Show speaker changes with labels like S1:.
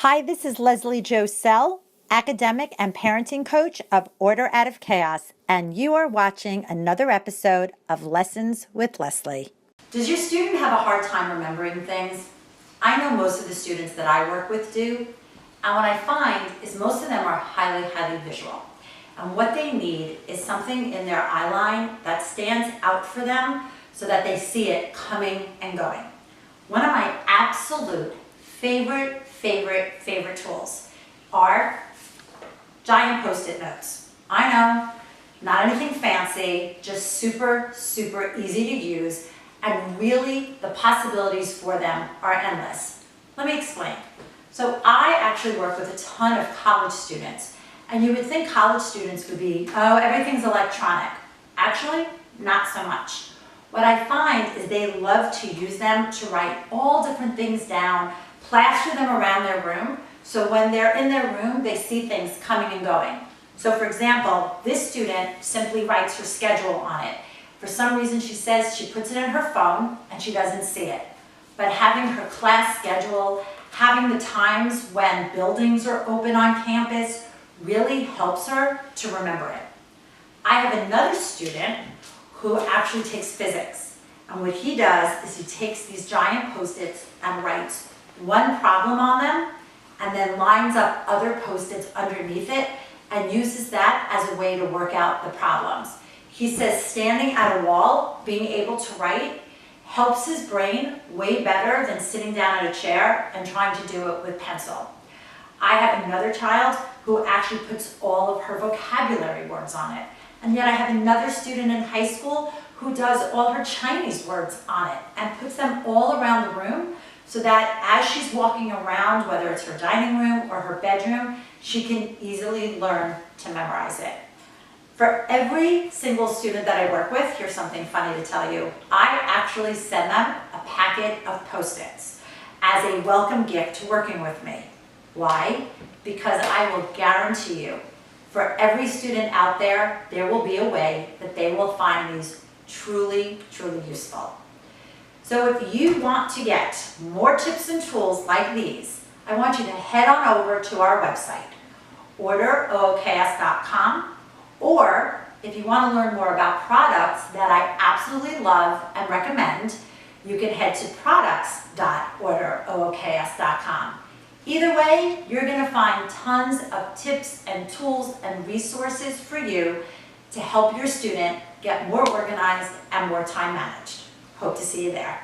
S1: Hi, this is Leslie Josel, academic and parenting coach of Order Out of Chaos, and you are watching another episode of Lessons with Leslie. Does your student have a hard time remembering things? I know most of the students that I work with do, and what I find is most of them are highly visual. And what they need is something in their eye line that stands out for them so that they see it coming and going. One of my absolute favorite tools are giant Post-it notes. I know, not anything fancy, just super easy to use, and really the possibilities for them are endless. Let me explain. So I actually work with a ton of college students, and you would think college students would be, oh, everything's electronic. Actually, not so much. What I find is they love to use them to write all different things down, plaster them around their room, so when they're in their room, they see things coming and going. So for example, this student simply writes her schedule on it. For some reason, she says she puts it in her phone and she doesn't see it. But having her class schedule, having the times when buildings are open on campus really helps her to remember it. I have another student who actually takes physics. And what he does is he takes these giant Post-its and writes one problem on them and then lines up other Post-its underneath it and uses that as a way to work out the problems. He says standing at a wall, being able to write, helps his brain way better than sitting down at a chair and trying to do it with pencil. I have another child who actually puts all of her vocabulary words on it. And yet I have another student in high school who does all her Chinese words on it and puts them all around the room so that as she's walking around, whether it's her dining room or her bedroom, she can easily learn to memorize it. For every single student that I work with, here's something funny to tell you. I actually send them a packet of Post-its as a welcome gift to working with me. Why? Because I will guarantee you, for every student out there, there will be a way that they will find these truly useful. So if you want to get more tips and tools like these, I want you to head on over to our website, orderooks.com, or if you want to learn more about products that I absolutely love and recommend, you can head to products.orderooks.com. Either way, you're going to find tons of tips and tools and resources for you to help your student get more organized and more time managed. Hope to see you there.